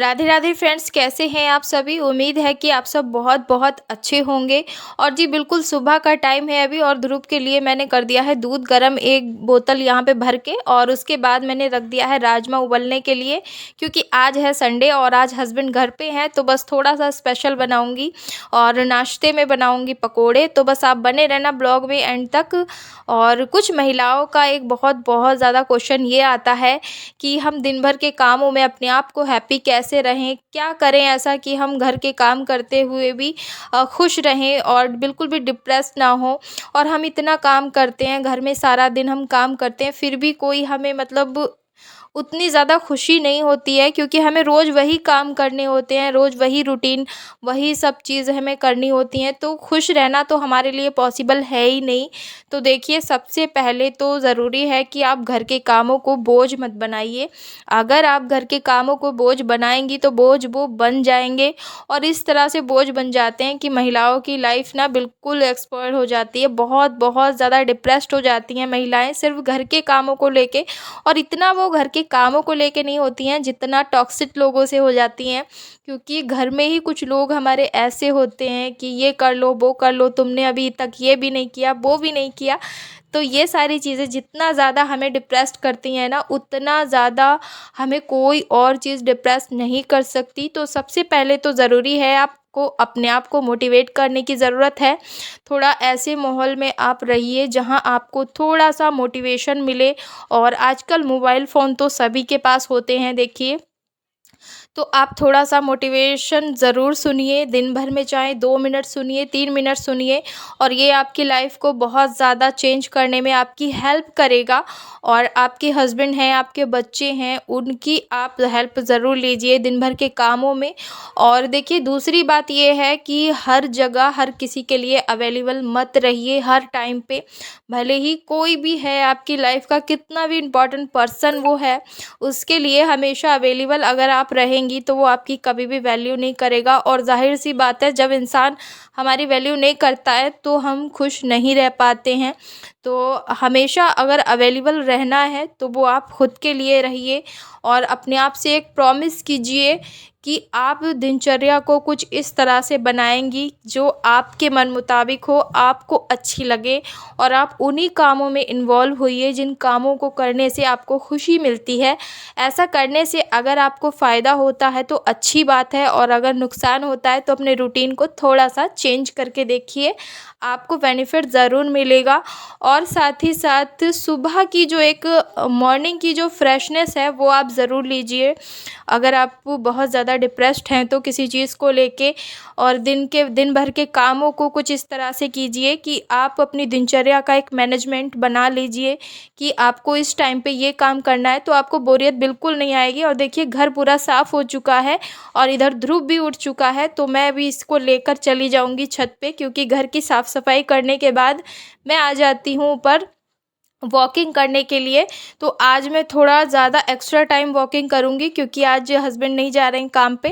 Radhe Radhe friends, कैसे हैं आप सभी। उम्मीद है कि आप सब बहुत बहुत अच्छे होंगे। और जी बिल्कुल सुबह का टाइम है अभी, और ध्रुव के लिए मैंने कर दिया है दूध गर्म, एक बोतल यहाँ पे भर के। और उसके बाद मैंने रख दिया है राजमा उबलने के लिए, क्योंकि आज है संडे और आज हस्बैंड घर पे हैं, तो बस थोड़ा सा स्पेशल बनाऊंगी। और नाश्ते में बनाऊंगी पकोड़े, तो बस आप बने रहना ब्लॉग में एंड तक। और कुछ महिलाओं का एक बहुत बहुत ज़्यादा क्वेश्चन ये आता है कि हम दिन भर के कामों में अपने आप को हैप्पी कैसे रहें, क्या करें ऐसा कि हम घर के काम करते हुए भी खुश रहें और बिल्कुल भी डिप्रेस ना हो। और हम इतना काम करते हैं घर में, सारा दिन हम काम करते हैं, फिर भी कोई हमें मतलब उतनी ज़्यादा खुशी नहीं होती है, क्योंकि हमें रोज़ वही काम करने होते हैं, रोज़ वही रूटीन, वही सब चीज़ हमें करनी होती हैं। तो खुश रहना तो हमारे लिए पॉसिबल है ही नहीं। तो देखिए, सबसे पहले तो ज़रूरी है कि आप घर के कामों को बोझ मत बनाइए। अगर आप घर के कामों को बोझ बनाएंगी तो बोझ वो बन जाएंगे, और इस तरह से बोझ बन जाते हैं कि महिलाओं की लाइफ ना बिल्कुल एक्सपर्ट हो जाती है, बहुत बहुत ज़्यादा डिप्रेस्ड हो जाती हैं महिलाएं सिर्फ घर के कामों को लेके। और इतना वो घर के कामों को लेके नहीं होती हैं जितना टॉक्सिक लोगों से हो जाती हैं, क्योंकि घर में ही कुछ लोग हमारे ऐसे होते हैं कि ये कर लो वो कर लो, तुमने अभी तक ये भी नहीं किया वो भी नहीं किया। तो ये सारी चीज़ें जितना ज़्यादा हमें डिप्रेस्ड करती हैं ना, उतना ज़्यादा हमें कोई और चीज़ डिप्रेस नहीं कर सकती। तो सबसे पहले तो ज़रूरी है आपको अपने आप को मोटिवेट करने की ज़रूरत है। थोड़ा ऐसे माहौल में आप रहिए जहाँ आपको थोड़ा सा मोटिवेशन मिले। और आजकल मोबाइल फ़ोन तो सभी के पास होते हैं देखिए, तो आप थोड़ा सा मोटिवेशन ज़रूर सुनिए, दिन भर में चाहे 2 मिनट सुनिए, 3 मिनट सुनिए, और ये आपकी लाइफ को बहुत ज़्यादा चेंज करने में आपकी हेल्प करेगा। और आपके हस्बैंड हैं, आपके बच्चे हैं, उनकी आप हेल्प ज़रूर लीजिए दिन भर के कामों में। और देखिए, दूसरी बात ये है कि हर जगह हर किसी के लिए अवेलेबल मत रहिए हर टाइम पे। भले ही कोई भी है आपकी लाइफ का, कितना भी इम्पोर्टेंट पर्सन वो है, उसके लिए हमेशा अवेलेबल अगर आप रहेंगी तो वो आपकी कभी भी वैल्यू नहीं करेगा। और जाहिर सी बात है, जब इंसान हमारी वैल्यू नहीं करता है तो हम खुश नहीं रह पाते हैं। तो हमेशा अगर अवेलेबल रहना है तो वो आप खुद के लिए रहिए, और अपने आप से एक प्रॉमिस कीजिए कि आप दिनचर्या को कुछ इस तरह से बनाएंगी जो आपके मन मुताबिक हो, आपको अच्छी लगे, और आप उन्हीं कामों में इन्वॉल्व होइए जिन कामों को करने से आपको खुशी मिलती है। ऐसा करने से अगर आपको फ़ायदा होता है तो अच्छी बात है, और अगर नुकसान होता है तो अपने रूटीन को थोड़ा सा चेंज करके देखिए, आपको बेनिफिट ज़रूर मिलेगा। और साथ ही साथ सुबह की जो एक मॉर्निंग की जो फ्रेशनेस है वो आप ज़रूर लीजिए। अगर आप बहुत ज़्यादा डिप्रेस्ड हैं तो किसी चीज़ को लेके, और दिन भर के कामों को कुछ इस तरह से कीजिए कि आप अपनी दिनचर्या का एक मैनेजमेंट बना लीजिए कि आपको इस टाइम पे ये काम करना है, तो आपको बोरियत बिल्कुल नहीं आएगी। और देखिए, घर पूरा साफ़ हो चुका है और इधर ध्रुव भी उठ चुका है, तो मैं अभी इसको लेकर चली जाऊंगी छत पे, क्योंकि घर की साफ़ सफाई करने के बाद मैं आ जाती हूँ ऊपर वॉकिंग करने के लिए। तो आज मैं थोड़ा ज़्यादा एक्स्ट्रा टाइम वॉकिंग करूँगी, क्योंकि आज हस्बैंड नहीं जा रहे हैं काम पे।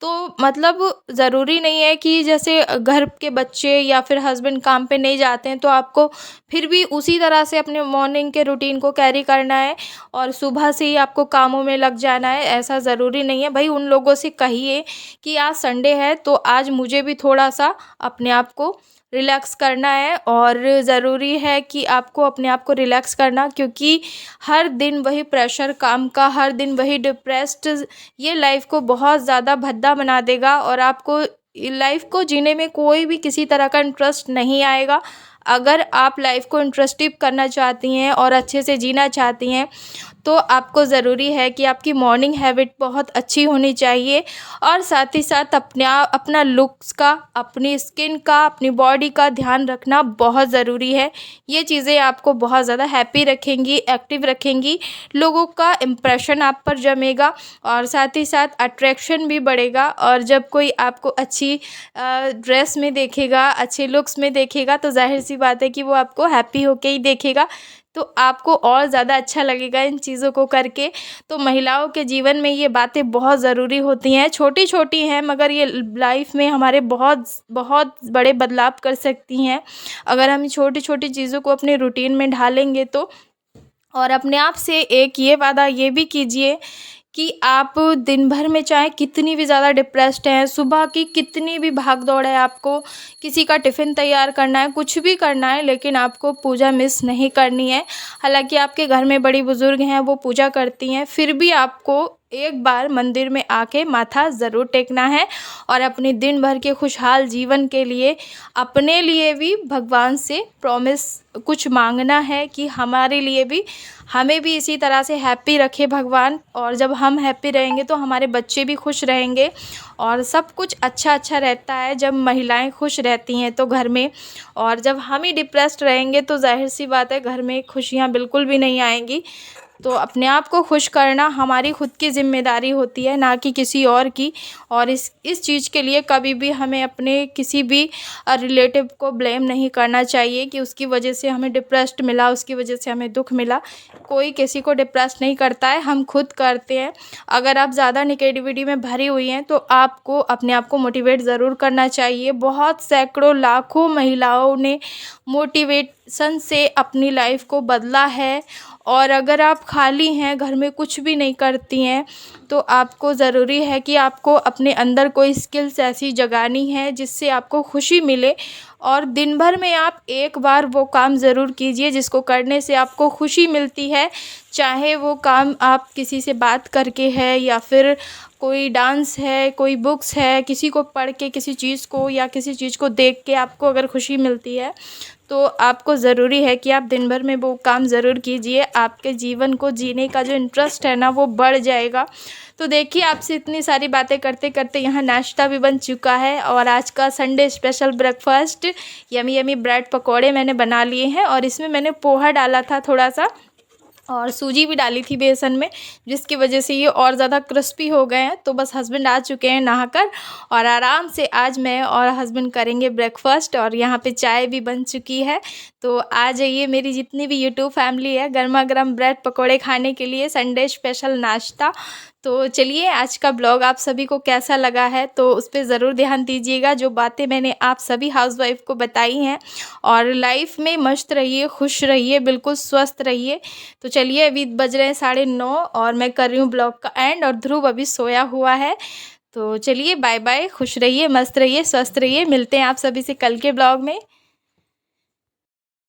तो मतलब ज़रूरी नहीं है कि जैसे घर के बच्चे या फिर हस्बैंड काम पे नहीं जाते हैं तो आपको फिर भी उसी तरह से अपने मॉर्निंग के रूटीन को कैरी करना है और सुबह से ही आपको कामों में लग जाना है, ऐसा ज़रूरी नहीं है। भाई, उन लोगों से कहिए कि आज संडे है तो आज मुझे भी थोड़ा सा अपने आप को रिलैक्स करना है। और ज़रूरी है कि आपको अपने आप को रिलैक्स करना, क्योंकि हर दिन वही प्रेशर काम का, हर दिन वही डिप्रेस्ड, ये लाइफ को बहुत ज़्यादा भद्दा बना देगा, और आपको लाइफ को जीने में कोई भी किसी तरह का इंटरेस्ट नहीं आएगा। अगर आप लाइफ को इंटरेस्टिव करना चाहती हैं और अच्छे से जीना चाहती हैं तो आपको ज़रूरी है कि आपकी मॉर्निंग हैबिट बहुत अच्छी होनी चाहिए। और साथ ही साथ अपना लुक्स का, अपनी स्किन का, अपनी बॉडी का ध्यान रखना बहुत ज़रूरी है। ये चीज़ें आपको बहुत ज़्यादा हैप्पी रखेंगी, एक्टिव रखेंगी, लोगों का इम्प्रेशन आप पर जमेगा, और साथ ही साथ अट्रैक्शन भी बढ़ेगा। और जब कोई आपको अच्छी ड्रेस में देखेगा, अच्छे लुक्स में देखेगा, तो जाहिर सी बात है कि वो आपको हैप्पी होके ही देखेगा, तो आपको और ज़्यादा अच्छा लगेगा इन चीज़ों को करके। तो महिलाओं के जीवन में ये बातें बहुत ज़रूरी होती हैं, छोटी छोटी हैं मगर ये लाइफ में हमारे बहुत बहुत बड़े बदलाव कर सकती हैं अगर हम छोटी छोटी चीज़ों को अपने रूटीन में ढालेंगे तो। और अपने आप से एक ये वादा ये भी कीजिए कि आप दिन भर में चाहे कितनी भी ज़्यादा डिप्रेस्ड हैं, सुबह की कितनी भी भाग दौड़ है, आपको किसी का टिफ़िन तैयार करना है, कुछ भी करना है, लेकिन आपको पूजा मिस नहीं करनी है। हालाँकि आपके घर में बड़ी बुज़ुर्ग हैं, वो पूजा करती हैं, फिर भी आपको एक बार मंदिर में आके माथा ज़रूर टेकना है और अपने दिन भर के खुशहाल जीवन के लिए अपने लिए भी भगवान से प्रॉमिस कुछ मांगना है कि हमारे लिए भी, हमें भी इसी तरह से हैप्पी रखे भगवान। और जब हम हैप्पी रहेंगे तो हमारे बच्चे भी खुश रहेंगे और सब कुछ अच्छा अच्छा रहता है जब महिलाएं खुश रहती हैं तो घर में। और जब हम ही डिप्रेस्ड रहेंगे तो जाहिर सी बात है घर में खुशियाँ बिल्कुल भी नहीं आएंगी। तो अपने आप को खुश करना हमारी खुद की ज़िम्मेदारी होती है, ना कि किसी और की। और इस चीज़ के लिए कभी भी हमें अपने किसी भी रिलेटिव को ब्लेम नहीं करना चाहिए कि उसकी वजह से हमें डिप्रेस्ड मिला, उसकी वजह से हमें दुख मिला। कोई किसी को डिप्रेस नहीं करता है, हम खुद करते हैं। अगर आप ज़्यादा नेगेटिविटी में भरी हुई हैं तो आपको अपने आप को मोटिवेट ज़रूर करना चाहिए। बहुत सैकड़ों लाखों महिलाओं ने मोटिवेशन से अपनी लाइफ को बदला है। और अगर आप खाली हैं, घर में कुछ भी नहीं करती हैं, तो आपको ज़रूरी है कि आपको अपने अंदर कोई स्किल्स ऐसी जगानी है जिससे आपको खुशी मिले। और दिन भर में आप एक बार वो काम ज़रूर कीजिए जिसको करने से आपको खुशी मिलती है। चाहे वो काम आप किसी से बात करके है, या फिर कोई डांस है, कोई बुक्स है, किसी को पढ़ के किसी चीज़ को या किसी चीज़ को देख के आपको अगर खुशी मिलती है तो आपको ज़रूरी है कि आप दिन भर में वो काम ज़रूर कीजिए। आपके जीवन को जीने का जो इंटरेस्ट है ना वो बढ़ जाएगा। तो देखिए, आपसे इतनी सारी बातें करते करते यहाँ नाश्ता भी बन चुका है और आज का Sunday special breakfast yummy yummy bread पकौड़े मैंने बना लिए हैं। और इसमें मैंने पोहा डाला था थोड़ा सा और सूजी भी डाली थी बेसन में, जिसकी वजह से ये और ज़्यादा क्रिस्पी हो गए हैं। तो बस हस्बैंड आ चुके हैं नहाकर और आराम से आज मैं और हस्बैंड करेंगे ब्रेकफास्ट। और यहाँ पे चाय भी बन चुकी है। तो आ जाइए मेरी जितनी भी यूट्यूब फैमिली है, गर्मा गर्म ब्रेड पकौड़े खाने के लिए संडे स्पेशल नाश्ता। तो चलिए, आज का ब्लॉग आप सभी को कैसा लगा है तो उस पर ज़रूर ध्यान दीजिएगा, जो बातें मैंने आप सभी हाउसवाइफ को बताई हैं। और लाइफ में मस्त रहिए, खुश रहिए, बिल्कुल स्वस्थ रहिए। तो चलिए, अभी बज रहे हैं 9:30 और मैं कर रही हूँ ब्लॉग का एंड, और ध्रुव अभी सोया हुआ है। तो चलिए, बाय बाय, खुश रहिए, मस्त रहिए, स्वस्थ रहिए। मिलते हैं आप सभी से कल के ब्लॉग में।